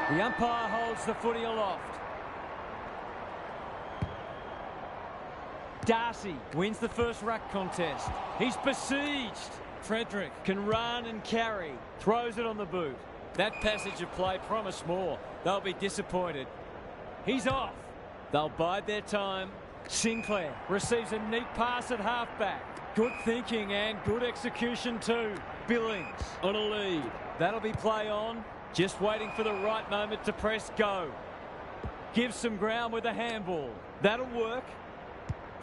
The umpire holds the footy aloft. Darcy wins the first ruck contest. He's besieged. Frederick can run and carry. Throws it on the boot. That passage of play promised more. They'll be disappointed. He's off. They'll bide their time. Sinclair receives a neat pass at halfback. Good thinking and good execution too. Billings on a lead. That'll be play on. Just waiting for the right moment to press go. Gives some ground with a handball. That'll work.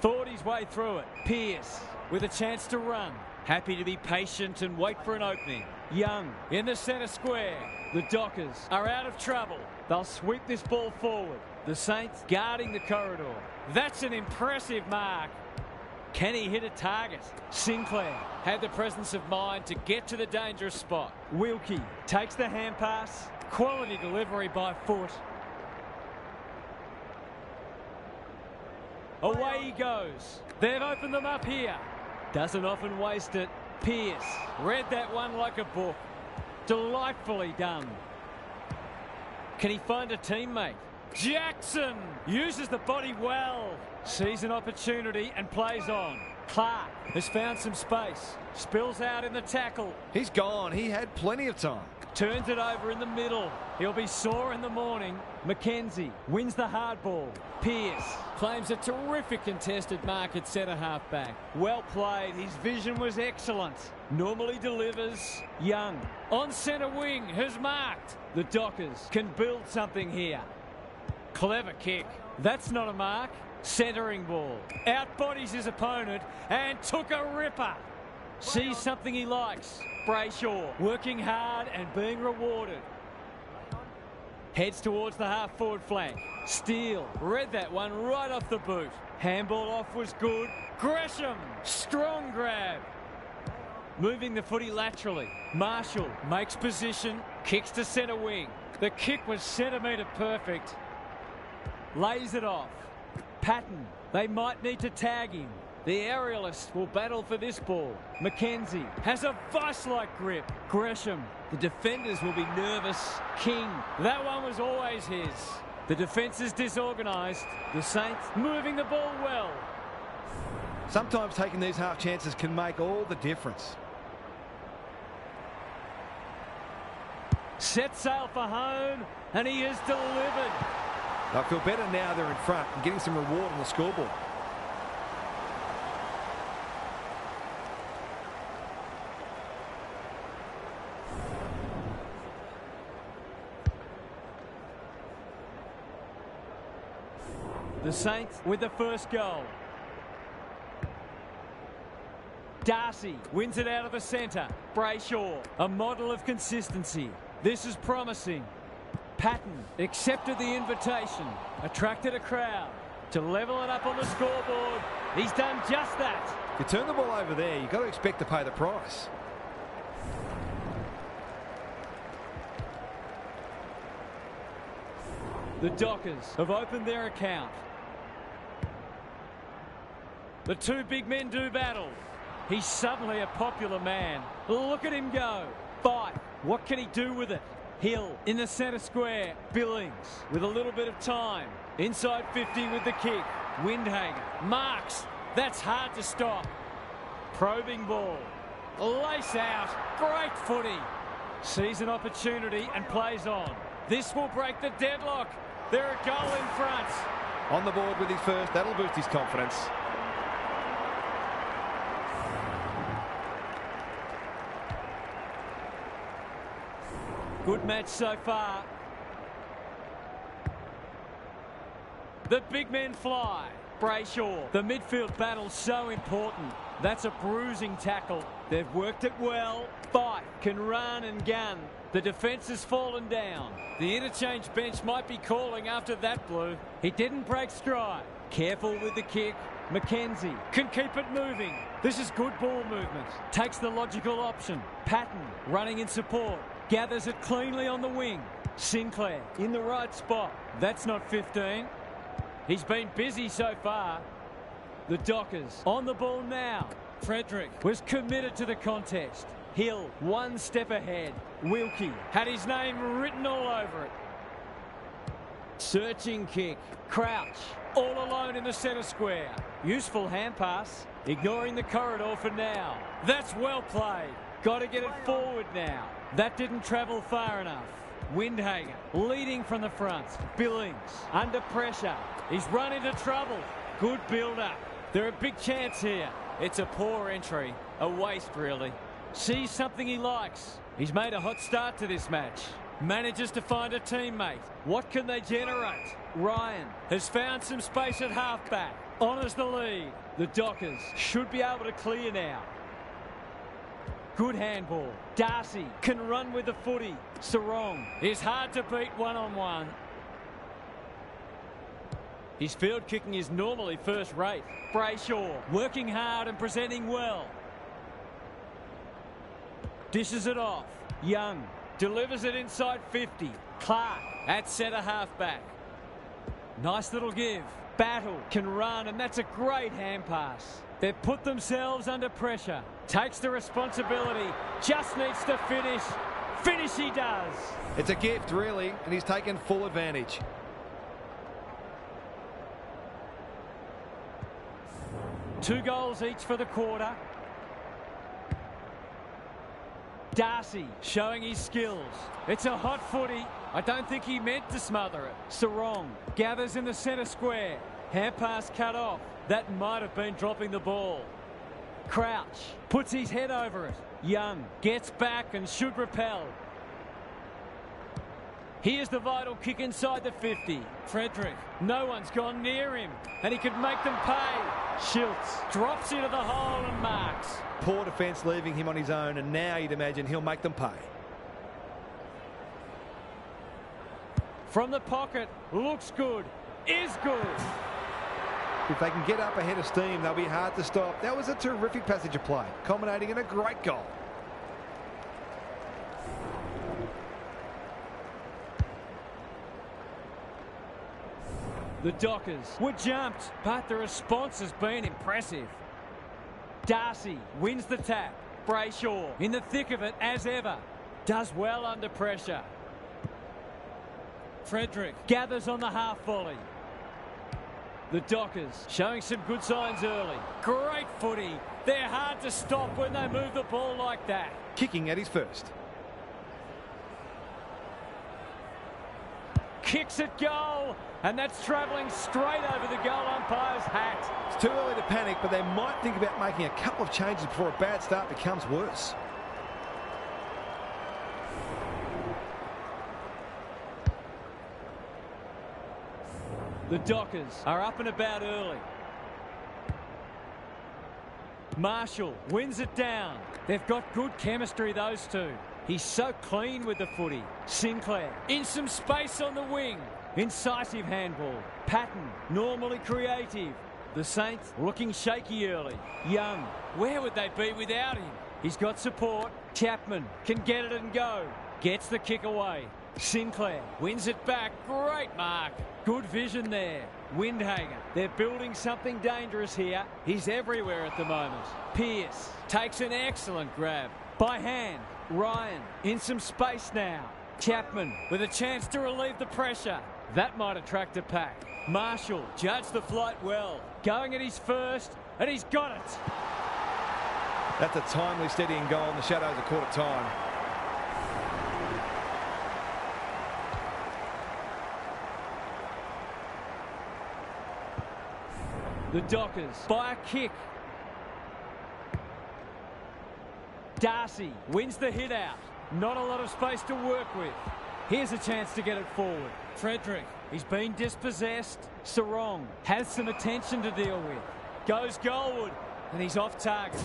Thought his way through it. Pearce with a chance to run. Happy to be patient and wait for an opening. Young in the centre square. The Dockers are out of trouble. They'll sweep this ball forward. The Saints guarding the corridor. That's an impressive mark. Can he hit a target? Sinclair had the presence of mind to get to the dangerous spot. Wilkie takes the hand pass. Quality delivery by foot. Away he goes. They've opened them up here. Doesn't often waste it. Pearce read that one like a book. Delightfully done. Can he find a teammate? Jackson uses the body well. Sees an opportunity and plays on. Clark has found some space. Spills out in the tackle. He's gone. He had plenty of time. Turns it over in the middle. He'll be sore in the morning. McKenzie wins the hard ball. Pearce claims a terrific contested mark at centre halfback. Well played. His vision was excellent. Normally delivers. Young on centre wing has marked. The Dockers can build something here. Clever kick. That's not a mark. Centering ball. Outbodies his opponent and took a ripper. Sees something he likes. Brayshaw working hard and being rewarded. Heads towards the half-forward flank. Steele read that one right off the boot. Handball off was good. Gresham, strong grab. Moving the footy laterally. Marshall makes position, kicks to centre wing. The kick was centimetre perfect. Lays it off. Patton, they might need to tag him. The aerialist will battle for this ball. McKenzie has a vice-like grip. Gresham, the defenders will be nervous. King, that one was always his. The defence is disorganised. The Saints moving the ball well. Sometimes taking these half chances can make all the difference. Set sail for home, and he has delivered. I feel better now they're in front and getting some reward on the scoreboard. The Saints with the first goal. Darcy wins it out of the centre. Brayshaw, a model of consistency. This is promising. Patton accepted the invitation, attracted a crowd to level it up on the scoreboard. He's done just that. If you turn the ball over there, you've got to expect to pay the price. The Dockers have opened their account. The two big men do battle. He's suddenly a popular man. Look at him go. Fight. What can he do with it? Hill in the centre square. Billings with a little bit of time. Inside 50 with the kick. Windhager marks. That's hard to stop. Probing ball. Lace out. Great footy. Sees an opportunity and plays on. This will break the deadlock. They're a goal in front. On the board with his first. That'll boost his confidence. Good match so far. The big men fly. Brayshaw. The midfield battle's so important. That's a bruising tackle. They've worked it well. Fight can run and gun. The defence has fallen down. The interchange bench might be calling after that blue. He didn't break stride. Careful with the kick. McKenzie can keep it moving. This is good ball movement. Takes the logical option. Patton running in support. Gathers it cleanly on the wing. Sinclair in the right spot. That's not 15. He's been busy so far. The Dockers on the ball now. Frederick was committed to the contest. Hill one step ahead. Wilkie had his name written all over it. Searching kick. Crouch. All alone in the centre square. Useful hand pass. Ignoring the corridor for now. That's well played. Got to get it forward now. That didn't travel far enough. Windhager leading from the front. Billings under pressure. He's run into trouble. Good build-up. They're a big chance here. It's a poor entry. A waste, really. Sees something he likes. He's made a hot start to this match. Manages to find a teammate. What can they generate? Ryan has found some space at halfback. Honours the lead. The Dockers should be able to clear now. Good handball. Darcy can run with the footy. Sarong is hard to beat one-on-one. His field kicking is normally first rate. Brayshaw working hard and presenting well. Dishes it off. Young delivers it inside 50. Clark at centre halfback. Nice little give. Battle can run, and that's a great hand pass. They've put themselves under pressure. Takes the responsibility. Just needs to finish. Finish he does. It's a gift, really, and he's taken full advantage. Two goals each for the quarter. Darcy showing his skills. It's a hot footy. I don't think he meant to smother it. Sarong gathers in the centre square. Hand pass cut off. That might have been dropping the ball. Crouch puts his head over it. Young gets back and should repel. Here's the vital kick inside the 50. Frederick, no one's gone near him, and he could make them pay. Schiltz drops into the hole and marks. Poor defence leaving him on his own, and now you'd imagine he'll make them pay. From the pocket, looks good, is good. If they can get up ahead of steam, they'll be hard to stop. That was a terrific passage of play, culminating in a great goal. The Dockers were jumped, but the response has been impressive. Darcy wins the tap. Brayshaw in the thick of it as ever. Does well under pressure. Frederick gathers on the half volley. The Dockers showing some good signs early. Great footy. They're hard to stop when they move the ball like that. Kicking at his first. Kicks at goal, and that's travelling straight over the goal umpire's hat. It's too early to panic, but they might think about making a couple of changes before a bad start becomes worse. The Dockers are up and about early. Marshall wins it down. They've got good chemistry, those two. He's so clean with the footy. Sinclair in some space on the wing. Incisive handball. Patton normally creative. The Saints looking shaky early. Young, where would they be without him? He's got support. Chapman can get it and go. Gets the kick away. Sinclair wins it back. Great mark. Good vision there. Windhager. They're building something dangerous here. He's everywhere at the moment. Pearce takes an excellent grab. By hand. Ryan in some space now. Chapman with a chance to relieve the pressure. That might attract a pack. Marshall judged the flight well. Going at his first, and he's got it. That's a timely steadying goal, and the Shadows are caught at time. The Dockers by a kick. Darcy wins the hit out. Not a lot of space to work with. Here's a chance to get it forward. Frederick, he's been dispossessed. Sarong has some attention to deal with. Goes goalward, and he's off target.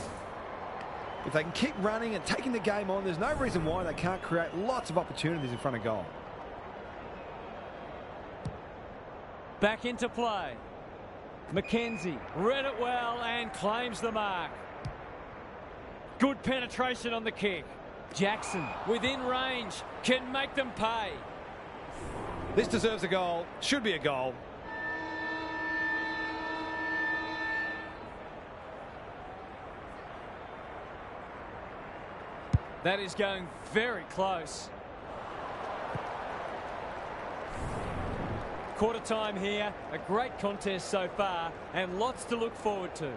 If they can keep running and taking the game on, there's no reason why they can't create lots of opportunities in front of goal. Back into play. Mackenzie read it well and claims the mark. Good penetration on the kick. Jackson within range can make them pay. This deserves a goal. Should be a goal. That is going very close. quarter time here. A great contest so far and lots to look forward to.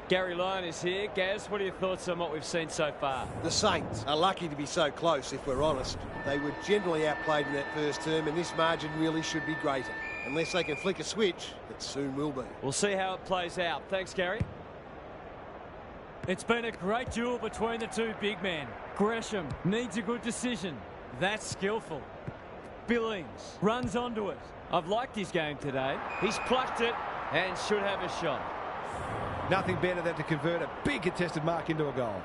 Gary Lyon is here. Gaz, what are your thoughts on what we've seen so far? The Saints are lucky to be so close, if we're honest. They were generally outplayed in that first term, and this margin really should be greater. Unless they can flick a switch, it soon will be. We'll see how it plays out. Thanks, Gary. It's been a great duel between the two big men. Gresham needs a good decision. That's skillful. Billings runs onto it. I've liked his game today. He's plucked it and should have a shot. Nothing better than to convert a big contested mark into a goal.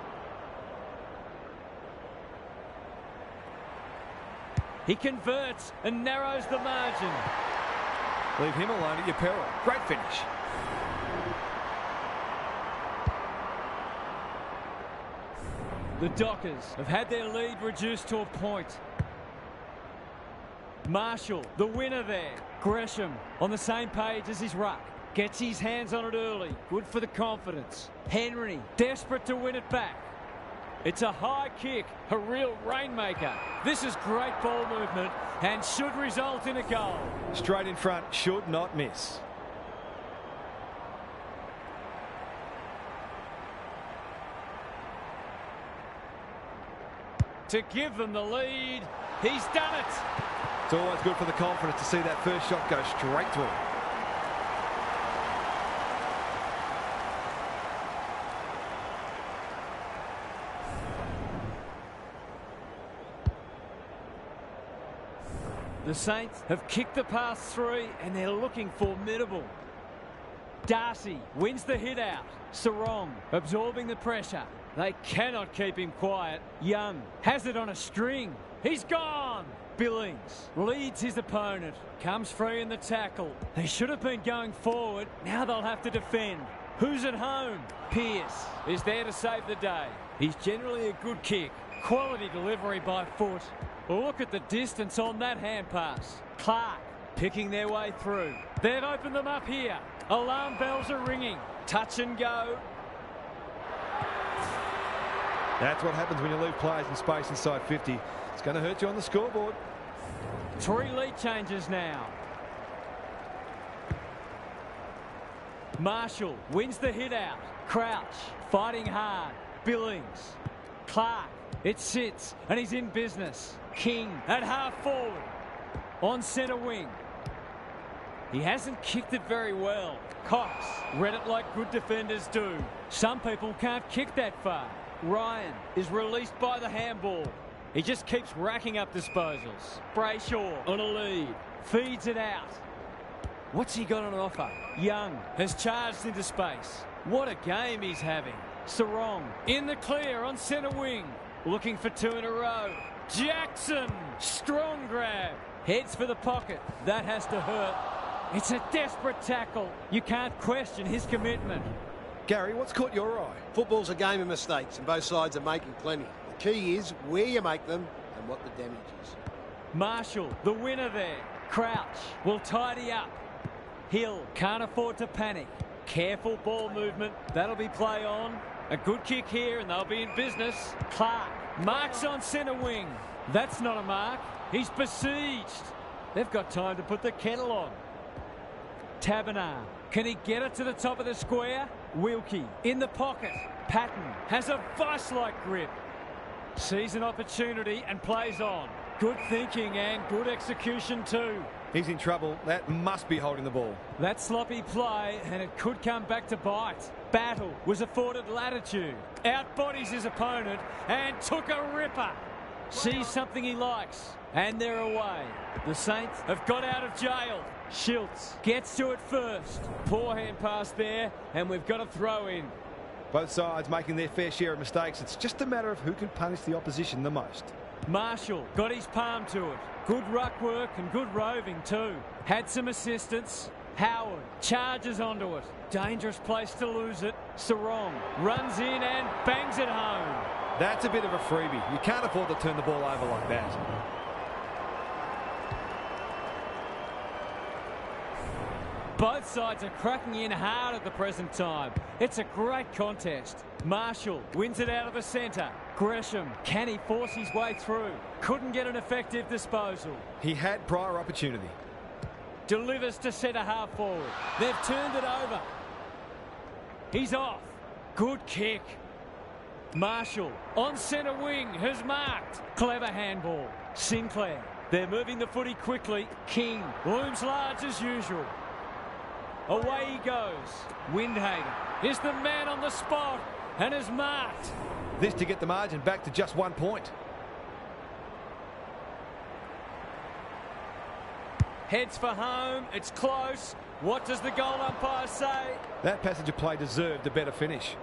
He converts and narrows the margin. Leave him alone at your peril. Great finish. The Dockers have had their lead reduced to a point. Marshall, the winner there. Gresham on the same page as his ruck. Gets his hands on it early. Good for the confidence. Henry, desperate to win it back. It's a high kick, a real rainmaker. This is great ball movement and should result in a goal. Straight in front, should not miss. To give them the lead, he's done it. It's always good for the confidence to see that first shot go straight through. The Saints have kicked the past three and they're looking formidable. Darcy wins the hit out. Sarong absorbing the pressure. They cannot keep him quiet. Young has it on a string. He's gone. Billings leads his opponent. Comes free in the tackle. They should have been going forward. Now they'll have to defend. Who's at home? Pearce is there to save the day. He's generally a good kick. Quality delivery by foot. Look at the distance on that hand pass. Clark picking their way through. They've opened them up here. Alarm bells are ringing. Touch and go. That's what happens when you leave players in space inside 50. It's going to hurt you on the scoreboard. 3 lead changes now. Marshall wins the hit out. Crouch fighting hard. Billings. Clark. It sits and he's in business. King at half forward. On centre wing. He hasn't kicked it very well. Cox read it like good defenders do. Some people can't kick that far. Ryan is released by the handball. He just keeps racking up disposals. Brayshaw on a lead. Feeds it out. What's he got on offer? Young has charged into space. What a game he's having. Sarong in the clear on centre wing. Looking for 2 in a row. Jackson, strong grab. Heads for the pocket. That has to hurt. It's a desperate tackle. You can't question his commitment. Gary, what's caught your eye? Football's a game of mistakes, and both sides are making plenty. The key is where you make them and what the damage is. Marshall, the winner there. Crouch will tidy up. Hill can't afford to panic. Careful ball movement. That'll be play on. A good kick here and they'll be in business. Clark marks on centre wing. That's not a mark. He's besieged. They've got time to put the kettle on. Taberner. Can he get it to the top of the square? Wilkie in the pocket. Patton has a vice-like grip. Sees an opportunity and plays on. Good thinking and good execution too. He's in trouble. That must be holding the ball. That sloppy play and it could come back to bite. Battle was afforded latitude. Outbodies his opponent and took a ripper. Sees something he likes and they're away. The Saints have got out of jail. Schultz gets to it first. Poor hand pass there and we've got a throw in. Both sides making their fair share of mistakes. It's just a matter of who can punish the opposition the most. Marshall got his palm to it. Good ruck work and good roving too. Had some assistance. Howard charges onto it. Dangerous place to lose it. Sarong runs in and bangs it home. That's a bit of a freebie. You can't afford to turn the ball over like that. Both sides are cracking in hard at the present time. It's a great contest. Marshall wins it out of the centre. Gresham, can he force his way through? Couldn't get an effective disposal. He had prior opportunity. delivers to centre half forward. They've turned it over. He's off. Good kick. Marshall on centre wing has marked. Clever handball. Sinclair. They're moving the footy quickly. King looms large as usual. Away he goes. Windhager is the man on the spot and has marked. This to get the margin back to just 1 point. Heads for home. It's close. What does the goal umpire say? That passage of play deserved a better finish.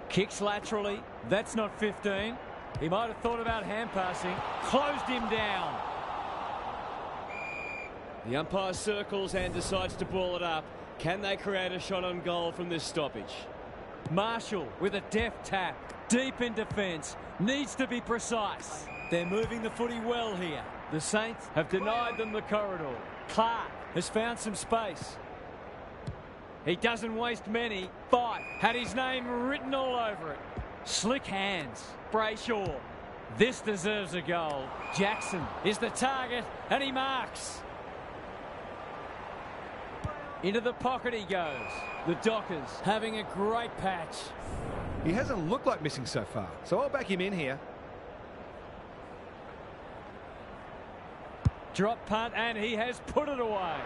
Kicks laterally. That's not 15. He might have thought about hand passing. Closed him down. The umpire circles and decides to ball it up. Can they create a shot on goal from this stoppage? Marshall with a deft tap. Deep in defence. Needs to be precise. They're moving the footy well here. The Saints have denied them the corridor. Clark has found some space. He doesn't waste many. Fife had his name written all over it. Slick hands. Brayshaw. This deserves a goal. Jackson is the target and he marks. Into the pocket he goes. The Dockers having a great patch. He hasn't looked like missing so far, so I'll back him in here. Drop punt and he has put it away.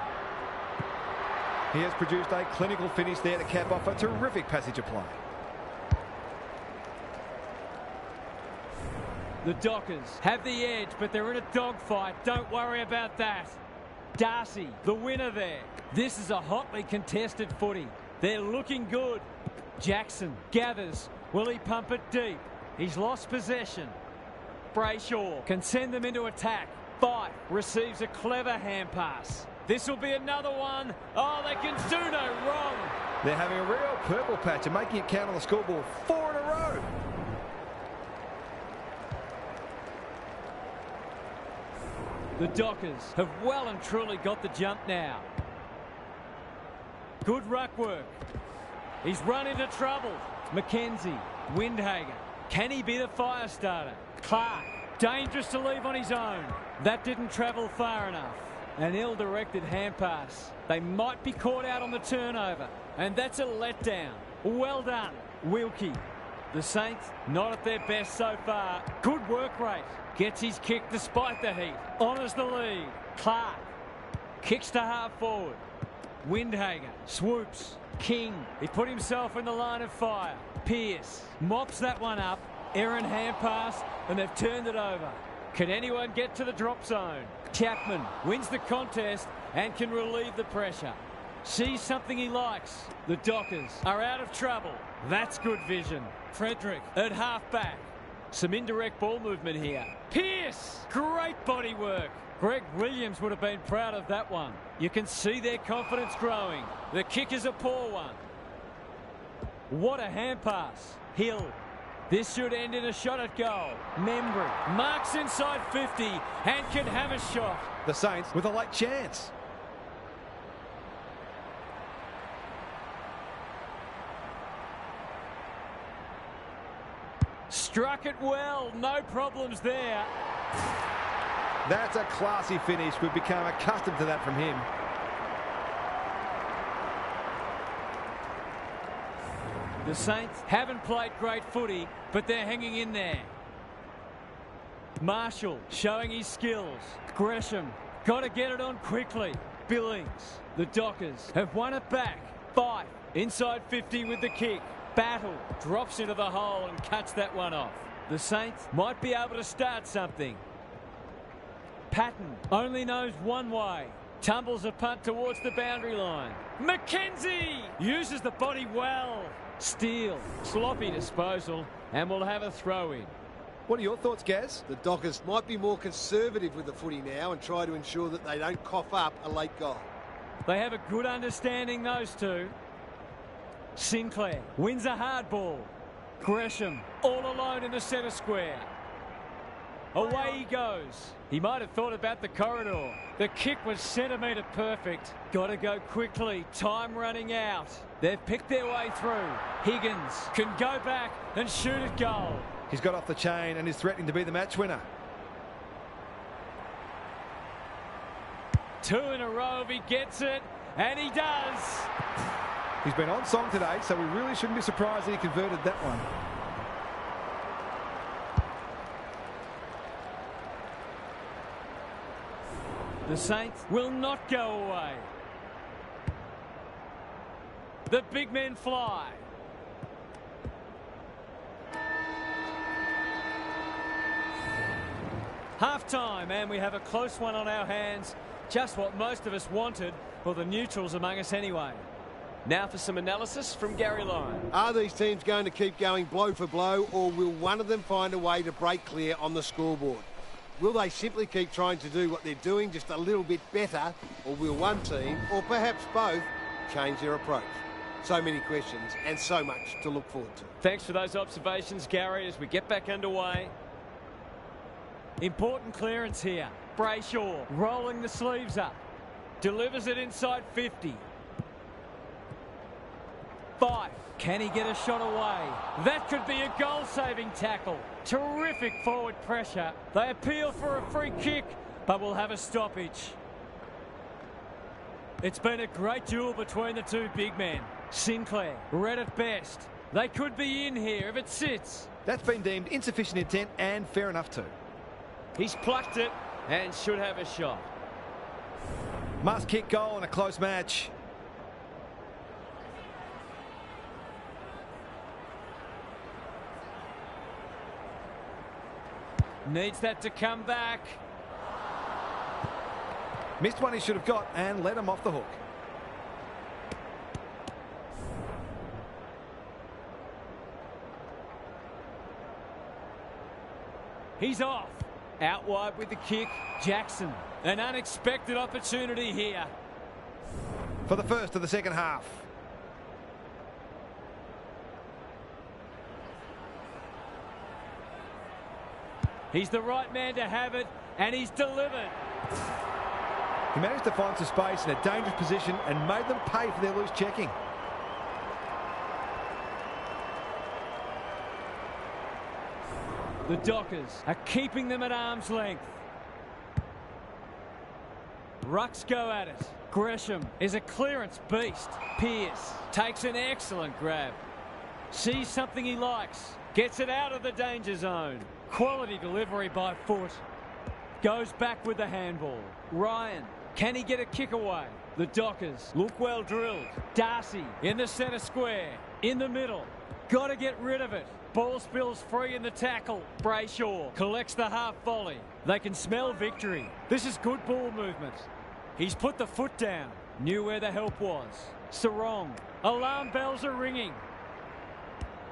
He has produced a clinical finish there to cap off a terrific passage of play. The Dockers have the edge, but they're in a dogfight. Don't worry about that. Darcy, the winner there. This is a hotly contested footy. They're looking good. Jackson gathers. Will he pump it deep? He's lost possession. Brayshaw can send them into attack. Fife receives a clever hand pass. This will be another one. Oh, they can do no wrong. They're having a real purple patch and making it count on the scoreboard 4 in a row. The Dockers have well and truly got the jump now. Good ruck work. He's run into trouble. Mackenzie, Windhager. Can he be the fire starter? Clark, dangerous to leave on his own. That didn't travel far enough. An ill-directed hand pass. They might be caught out on the turnover. And that's a letdown. Well done, Wilkie. The Saints not at their best so far. Good work rate. Gets his kick despite the heat. Honours the lead. Clark kicks to half forward. Windhager swoops. King, he put himself in the line of fire. Pearce mops that one up. Errant hand pass and they've turned it over. Can anyone get to the drop zone? Chapman wins the contest and can relieve the pressure. Sees something he likes. The Dockers are out of trouble. That's good vision. Frederick at half-back. Some indirect ball movement here. Pearce! Great body work. Greg Williams would have been proud of that one. You can see their confidence growing. The kick is a poor one. What a hand pass. Hill. This should end in a shot at goal. Membry marks inside 50 and can have a shot. The Saints with a late chance. Struck it well. No problems there. That's a classy finish. We've become accustomed to that from him. The Saints haven't played great footy, but they're hanging in there. Marshall showing his skills. Gresham got to get it on quickly. Billings. The Dockers have won it back. Fife inside 50 with the kick. Battle drops into the hole and cuts that one off. The Saints might be able to start something. Patton only knows one way. Tumbles a punt towards the boundary line. Mackenzie uses the body well. Steele, sloppy disposal, and will have a throw in. What are your thoughts, Gaz? The Dockers might be more conservative with the footy now and try to ensure that they don't cough up a late goal. They have a good understanding, those two. Sinclair wins a hard ball. Gresham all alone in the centre square. Away he goes. He might have thought about the corridor. The kick was centimetre perfect. Got to go quickly. Time running out. They've picked their way through. Higgins can go back and shoot at goal. He's got off the chain and is threatening to be the match winner. 2 in a row if he gets it, and he does. He's been on song today, so we really shouldn't be surprised that he converted that one. The Saints will not go away. The big men fly. Half-time, and we have a close one on our hands. Just what most of us wanted, or the neutrals among us anyway. Now for some analysis from Gary Lyon. Are these teams going to keep going blow for blow, or will one of them find a way to break clear on the scoreboard? Will they simply keep trying to do what they're doing just a little bit better, or will one team, or perhaps both, change their approach? So many questions and so much to look forward to. Thanks for those observations, Gary, as we get back underway. Important clearance here. Brayshaw rolling the sleeves up. Delivers it inside 50. 5. Can he get a shot away? That could be a goal-saving tackle. Terrific forward pressure. They appeal for a free kick, but will have a stoppage. It's been a great duel between the two big men. Sinclair, read at best. They could be in here if it sits. That's been deemed insufficient intent and fair enough too. He's plucked it and should have a shot. Must kick goal in a close match. Needs that to come back. Missed one he should have got and let him off the hook. He's off. Out wide with the kick. Jackson. An unexpected opportunity here. For the first of the second half. He's the right man to have it, and he's delivered. He managed to find some space in a dangerous position and made them pay for their loose checking. The Dockers are keeping them at arm's length. Rucks go at it. Gresham is a clearance beast. Pearce takes an excellent grab. Sees something he likes. Gets it out of the danger zone. Quality delivery by foot. Goes back with the handball. Ryan, can he get a kick away? The Dockers look well drilled. Darcy in the centre square. In the middle. Got to get rid of it. Ball spills free in the tackle. Brayshaw collects the half volley. They can smell victory. This is good ball movement. He's put the foot down. Knew where the help was. Sarong. Alarm bells are ringing.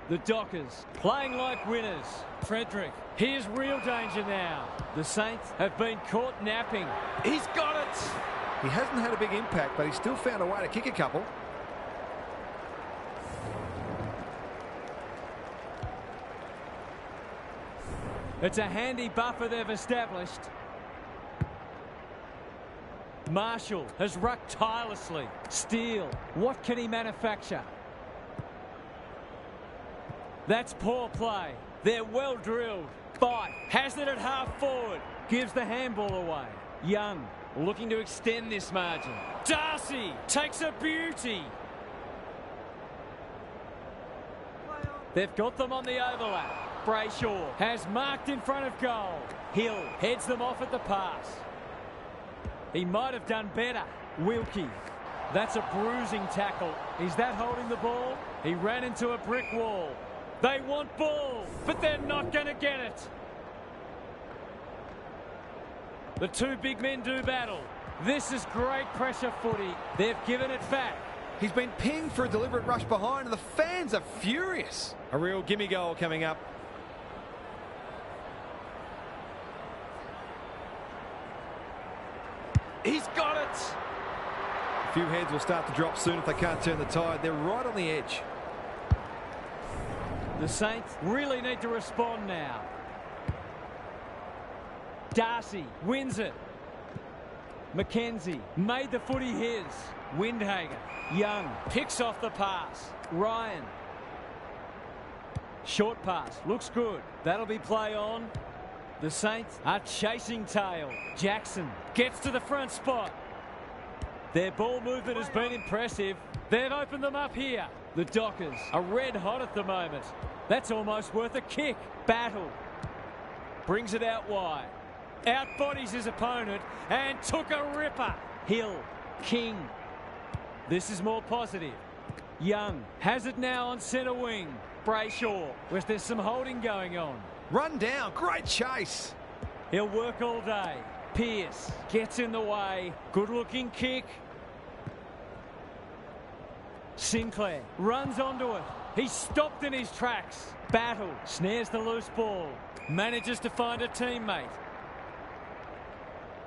The Dockers playing like winners. Frederick. Here's real danger now. The Saints have been caught napping. He's got it. He hasn't had a big impact, but he's still found a way to kick a couple. It's a handy buffer they've established. Marshall has rucked tirelessly. Steele, what can he manufacture? That's poor play. They're well drilled. Fight has it at half forward. Gives the handball away. Young looking to extend this margin. Darcy takes a beauty. They've got them on the overlap. Brayshaw has marked in front of goal. Hill heads them off at the pass. He might have done better. Wilkie. That's a bruising tackle. Is that holding the ball? He ran into a brick wall. They want ball, but they're not going to get it. The two big men do battle. This is great pressure footy. They've given it back. He's been pinged for a deliberate rush behind, and the fans are furious. A real gimme goal coming up. He's got it. A few heads will start to drop soon if they can't turn the tide. They're right on the edge. The Saints really need to respond now. Darcy wins it. Mackenzie made the footy his. Windhager. Young picks off the pass. Ryan. Short pass. Looks good. That'll be play on. The Saints are chasing tail. Jackson gets to the front spot. Their ball movement has been impressive. They've opened them up here. The Dockers are red hot at the moment. That's almost worth a kick. Battle. Brings it out wide. Outbodies his opponent and took a ripper. Hill. King. This is more positive. Young has it now on centre wing. Brayshaw, where there's some holding going on. Run down. Great chase. He'll work all day. Pearce gets in the way. Good looking kick. Sinclair runs onto it. He's stopped in his tracks. Battle snares the loose ball. Manages to find a teammate.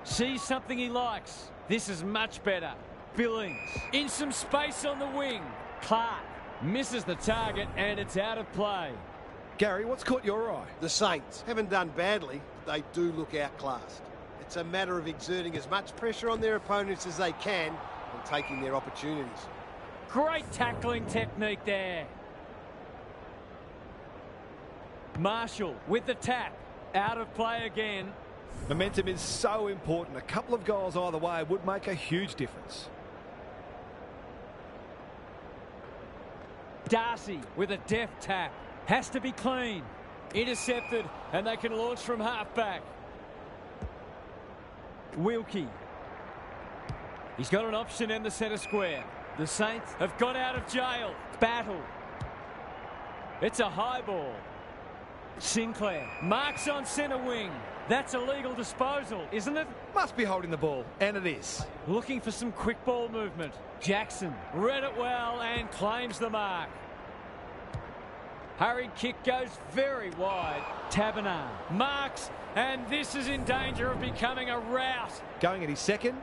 Sees something he likes. This is much better. Billings in some space on the wing. Clark misses the target and it's out of play. Gary, what's caught your eye? The Saints haven't done badly, but they do look outclassed. It's a matter of exerting as much pressure on their opponents as they can and taking their opportunities. Great tackling technique there. Marshall with the tap. Out of play again. Momentum is so important. A couple of goals either way would make a huge difference. Darcy with a deft tap. Has to be clean. Intercepted and they can launch from half-back. Wilkie. He's got an option in the centre square. The Saints have got out of jail. Battle. It's a high ball. Sinclair marks on centre wing. That's a legal disposal, isn't it? Must be holding the ball, and it is. Looking for some quick ball movement. Jackson read it well and claims the mark. Hurried kick goes very wide. Taberner marks, and this is in danger of becoming a rout. Going at his second.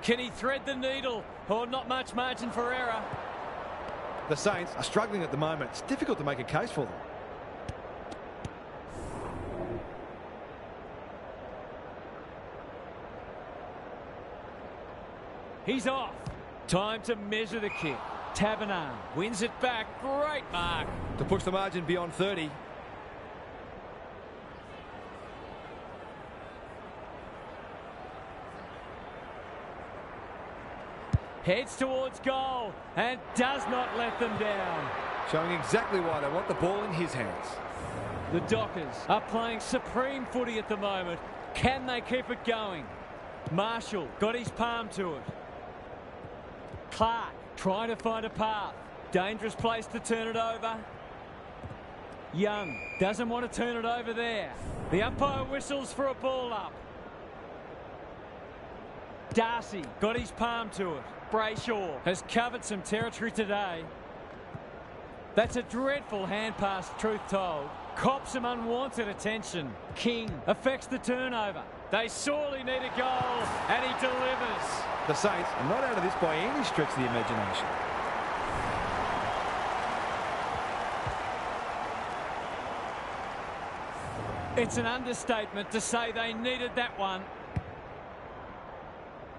Can he thread the needle? Or not much margin for error. The Saints are struggling at the moment. It's difficult to make a case for them. He's off. Time to measure the kick. Taberner wins it back. Great mark. To push the margin beyond 30. Heads towards goal and does not let them down. Showing exactly why they want the ball in his hands. The Dockers are playing supreme footy at the moment. Can they keep it going? Marshall got his palm to it. Clark trying to find a path. Dangerous place to turn it over. Young doesn't want to turn it over there. The umpire whistles for a ball up. Darcy got his palm to it. Brayshaw has covered some territory today. That's a dreadful hand pass, truth told. Cops some unwanted attention. King affects the turnover. They sorely need a goal, and he delivers. The Saints are not out of this by any stretch of the imagination. It's an understatement to say they needed that one.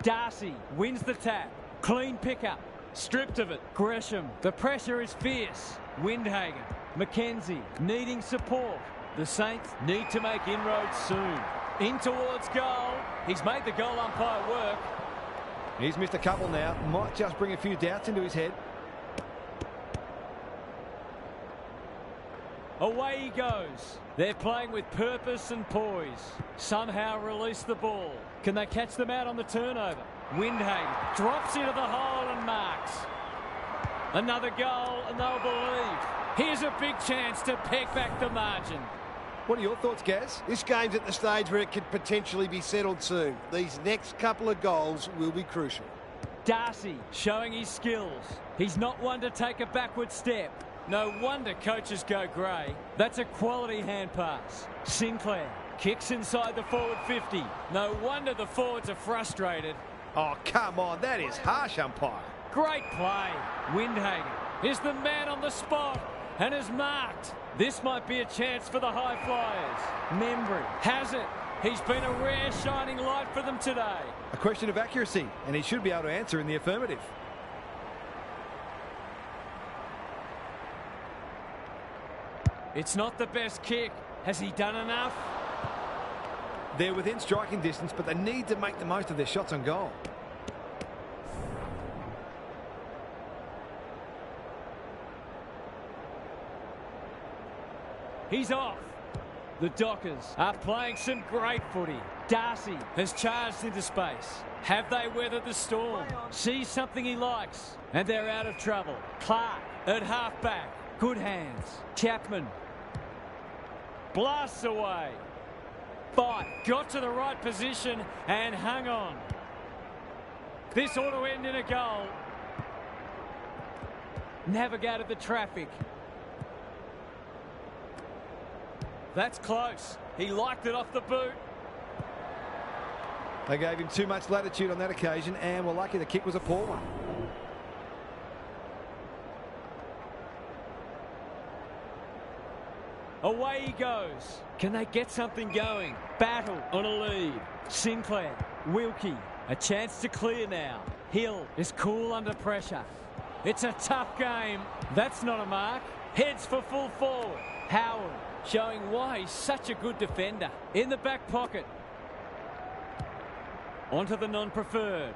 Darcy wins the tap. Clean pickup. Stripped of it. Gresham. The pressure is fierce. Windhager. Mackenzie needing support. The Saints need to make inroads soon. In towards goal. He's made the goal umpire work. He's missed a couple now. Might just bring a few doubts into his head. Away he goes. They're playing with purpose and poise. Somehow release the ball. Can they catch them out on the turnover? Windhager drops into the hole and marks. Another goal and they'll believe. Here's a big chance to peg back the margin. What are your thoughts, Gaz? This game's at the stage where it could potentially be settled soon. These next couple of goals will be crucial. Darcy showing his skills. He's not one to take a backward step. No wonder coaches go grey. That's a quality hand pass. Sinclair kicks inside the forward 50. No wonder the forwards are frustrated. Oh, come on. That is harsh, umpire. Great play. Windhager is the man on the spot and is marked. This might be a chance for the high flyers. Membry has it. He's been a rare shining light for them today. A question of accuracy, and he should be able to answer in the affirmative. It's not the best kick. Has he done enough? They're within striking distance, but they need to make the most of their shots on goal. He's off. The Dockers are playing some great footy. Darcy has charged into space. Have they weathered the storm? Sees something he likes, and they're out of trouble. Clark at half-back. Good hands. Chapman blasts away. Fight got to the right position and hung on. This ought to end in a goal. Navigated the traffic. That's close. He liked it off the boot. They gave him too much latitude on that occasion and were lucky the kick was a poor one. Away he goes. Can they get something going? Battle on a lead. Sinclair, Wilkie, a chance to clear now. Hill is cool under pressure. It's a tough game. That's not a mark. Heads for full forward. Howard showing why he's such a good defender. In the back pocket. Onto the non-preferred.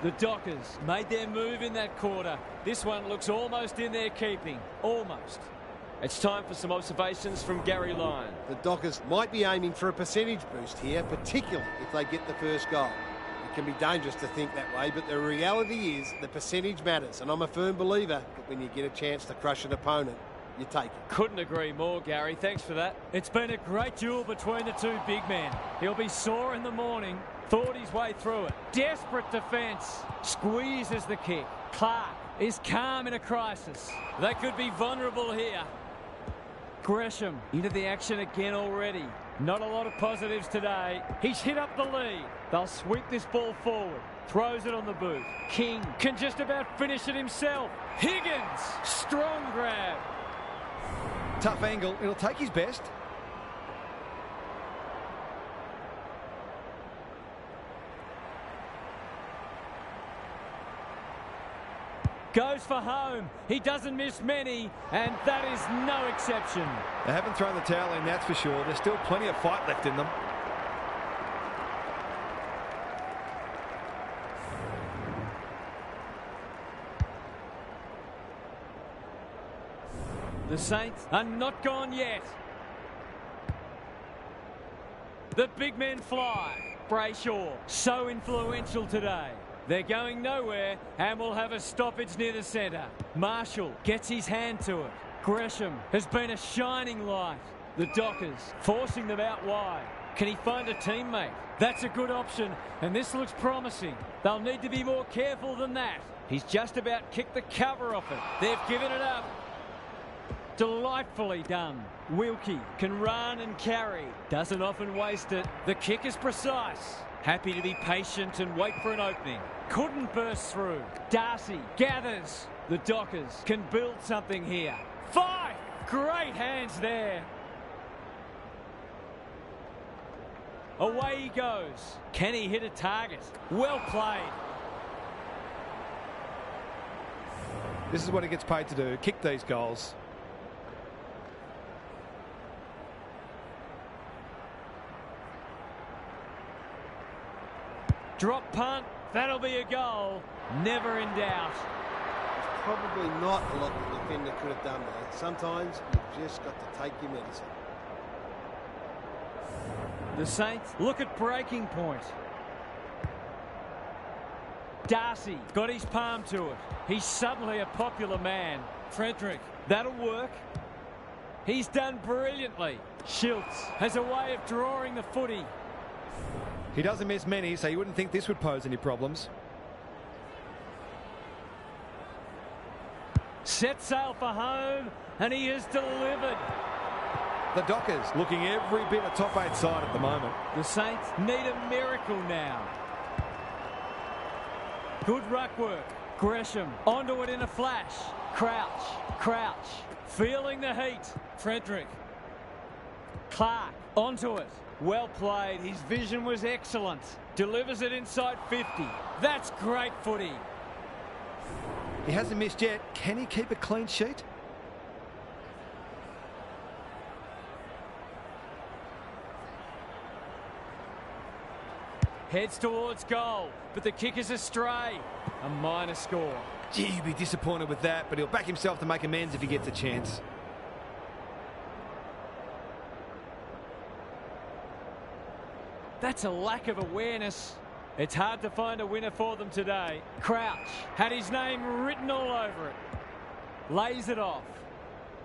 The Dockers made their move in that quarter. This one looks almost in their keeping. Almost. It's time for some observations from Gary Lyon. The Dockers might be aiming for a percentage boost here, particularly if they get the first goal. It can be dangerous to think that way, but the reality is the percentage matters, and I'm a firm believer that when you get a chance to crush an opponent, you take it. Couldn't agree more, Gary. Thanks for that. It's been a great duel between the two big men. He'll be sore in the morning. Thought his way through it. Desperate defence. Squeezes the kick. Clark is calm in a crisis. They could be vulnerable here. Gresham into the action again already. Not a lot of positives today. He's hit up the lead. They'll sweep this ball forward. Throws it on the boot. King can just about finish it himself. Higgins, strong grab. Tough angle. It'll take his best. Goes for home. He doesn't miss many, and that is no exception. They haven't thrown the towel in, that's for sure. There's still plenty of fight left in them. The Saints are not gone yet. The big men fly. Brayshaw, so influential today. They're going nowhere and will have a stoppage near the centre. Marshall gets his hand to it. Gresham has been a shining light. The Dockers forcing them out wide. Can he find a teammate? That's a good option, and this looks promising. They'll need to be more careful than that. He's just about kicked the cover off it. They've given it up. Delightfully done. Wilkie can run and carry. Doesn't often waste it. The kick is precise. Happy to be patient and wait for an opening. Couldn't burst through. Darcy gathers. The Dockers can build something here. Five! Great hands there. Away he goes. Can he hit a target? Well played. This is what he gets paid to do. Kick these goals. Drop punt, that'll be a goal. Never in doubt. There's probably not a lot the defender could have done there. Sometimes you've just got to take your medicine. The Saints look at breaking point. Darcy got his palm to it. He's suddenly a popular man. Frederick, that'll work. He's done brilliantly. Schultz has a way of drawing the footy. He doesn't miss many, so you wouldn't think this would pose any problems. Set sail for home, and he has delivered. The Dockers looking every bit a top 8 side at the moment. The Saints need a miracle now. Good ruck work. Gresham onto it in a flash. Crouch. Feeling the heat. Frederick. Clark onto it. Well played. His vision was excellent. Delivers it inside 50. That's great footy. He hasn't missed yet. Can he keep a clean sheet? Heads towards goal, but the kick is astray. A minor score. Gee, he'd be disappointed with that, but he'll back himself to make amends if he gets a chance. That's a lack of awareness. It's hard to find a winner for them today. Crouch had his name written all over it. Lays it off.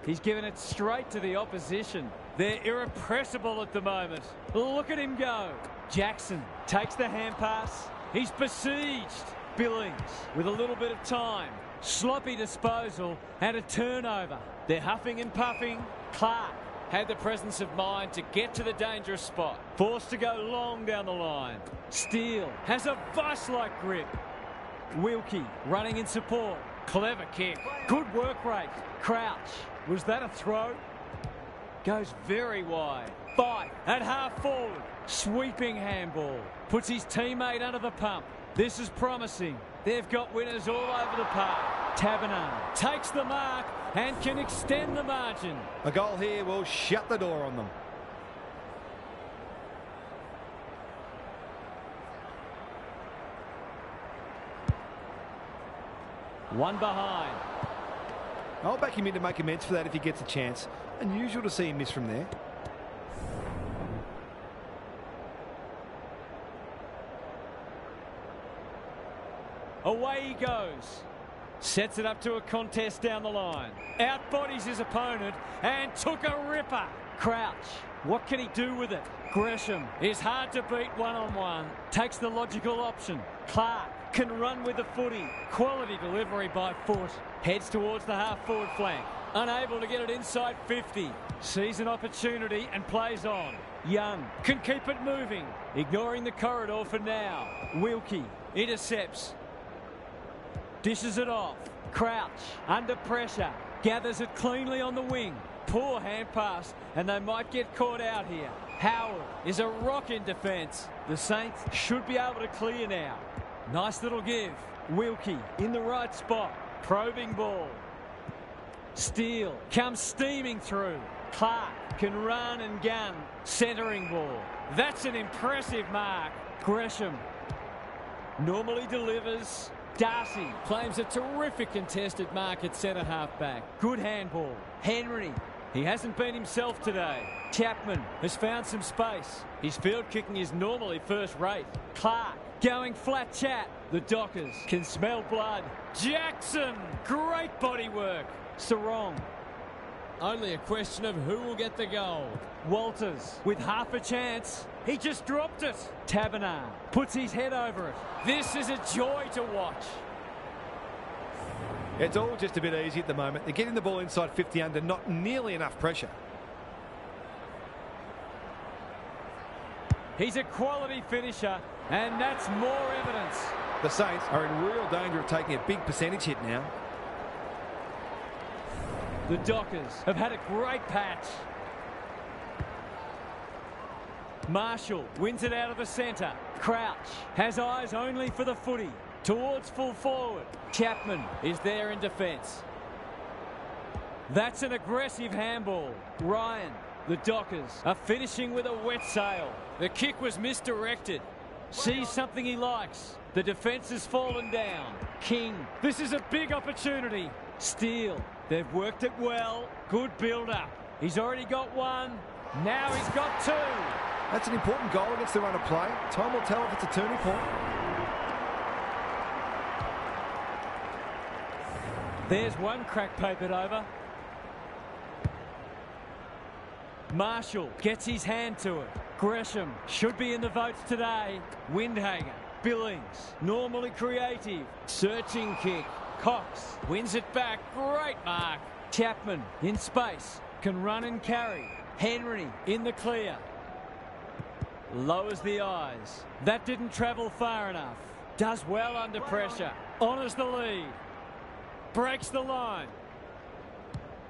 He's given it straight to the opposition. They're irrepressible at the moment. Look at him go. Jackson takes the hand pass. He's besieged. Billings with a little bit of time. Sloppy disposal and a turnover. They're huffing and puffing. Clark had the presence of mind to get to the dangerous spot. Forced to go long down the line. Steele has a vice-like grip. Wilkie running in support. Clever kick. Good work rate. Crouch. Was that a throw? Goes very wide. Fight at half forward. Sweeping handball. Puts his teammate under the pump. This is promising. They've got winners all over the park. Taberner takes the mark and can extend the margin. A goal here will shut the door on them. One behind. I'll back him in to make amends for that if he gets a chance. Unusual to see him miss from there. Away he goes. Sets it up to a contest down the line. Outbodies his opponent and took a ripper. Crouch. What can he do with it? Gresham is hard to beat one-on-one. Takes the logical option. Clark can run with the footy. Quality delivery by foot. Heads towards the half-forward flank. Unable to get it inside 50. Sees an opportunity and plays on. Young can keep it moving. Ignoring the corridor for now. Wilkie intercepts. Dishes it off. Crouch under pressure. Gathers it cleanly on the wing. Poor hand pass and they might get caught out here. Howard is a rock in defence. The Saints should be able to clear now. Nice little give. Wilkie in the right spot. Probing ball. Steele comes steaming through. Clark can run and gun. Centering ball. That's an impressive mark. Gresham normally delivers. Darcy claims a terrific contested mark at centre half-back. Good handball. Henry. He hasn't been himself today. Chapman has found some space. His field kicking is normally first rate. Clark going flat chat. The Dockers can smell blood. Jackson. Great body work. Sarong. Only a question of who will get the goal. Walters with half a chance. He just dropped it. Taberner puts his head over it. This is a joy to watch. It's all just a bit easy at the moment. They're getting the ball inside 50 under, not nearly enough pressure. He's a quality finisher, and that's more evidence. The Saints are in real danger of taking a big percentage hit now. The Dockers have had a great patch. Marshall wins it out of the centre. Crouch has eyes only for the footy. Towards full forward. Chapman is there in defence. That's an aggressive handball. Ryan, the Dockers are finishing with a wet sail. The kick was misdirected. Sees something he likes. The defence has fallen down. King, this is a big opportunity. Steele, they've worked it well. Good build-up. He's already got one. Now he's got two. That's an important goal against the run of play. Time will tell if it's a turning point. There's one crack papered over. Marshall gets his hand to it. Gresham should be in the votes today. Windhager, Billings, normally creative. Searching kick. Cox wins it back. Great mark. Chapman in space. Can run and carry. Henry in the clear. Lowers the eyes. That didn't travel far enough. Does well under pressure. Honours the lead. Breaks the line.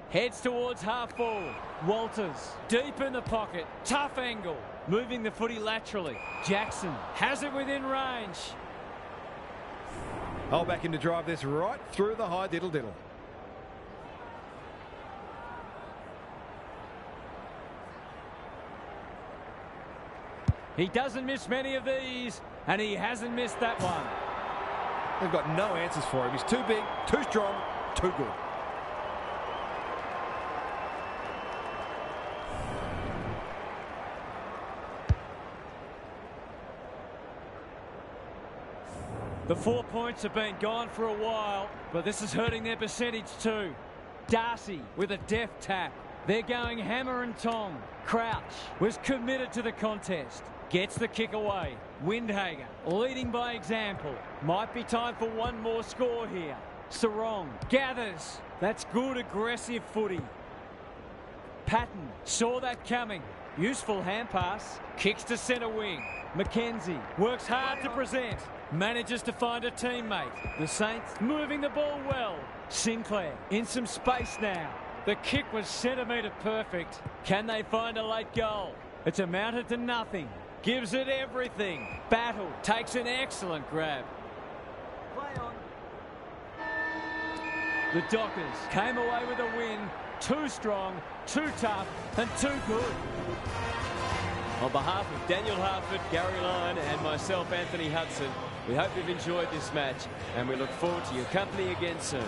Heads towards half forward. Walters, deep in the pocket. Tough angle. Moving the footy laterally. Jackson has it within range. Hold back in to drive this right through the high diddle-diddle. He doesn't miss many of these, and he hasn't missed that one. They've got no answers for him. He's too big, too strong, too good. The 4 points have been gone for a while, but this is hurting their percentage too. Darcy with a deft tap. They're going hammer and tong. Crouch was committed to the contest. Gets the kick away. Windhager leading by example. Might be time for one more score here. Sarong gathers. That's good aggressive footy. Patton saw that coming. Useful hand pass. Kicks to centre wing. Mackenzie works hard to present. Manages to find a teammate. The Saints moving the ball well. Sinclair in some space now. The kick was centimetre perfect. Can they find a late goal? It's amounted to nothing. Gives it everything. Battle takes an excellent grab. Play on. The Dockers came away with a win. Too strong, too tough, and too good. On behalf of Daniel Hartford, Gary Lyon and myself, Anthony Hudson, we hope you've enjoyed this match and we look forward to your company again soon.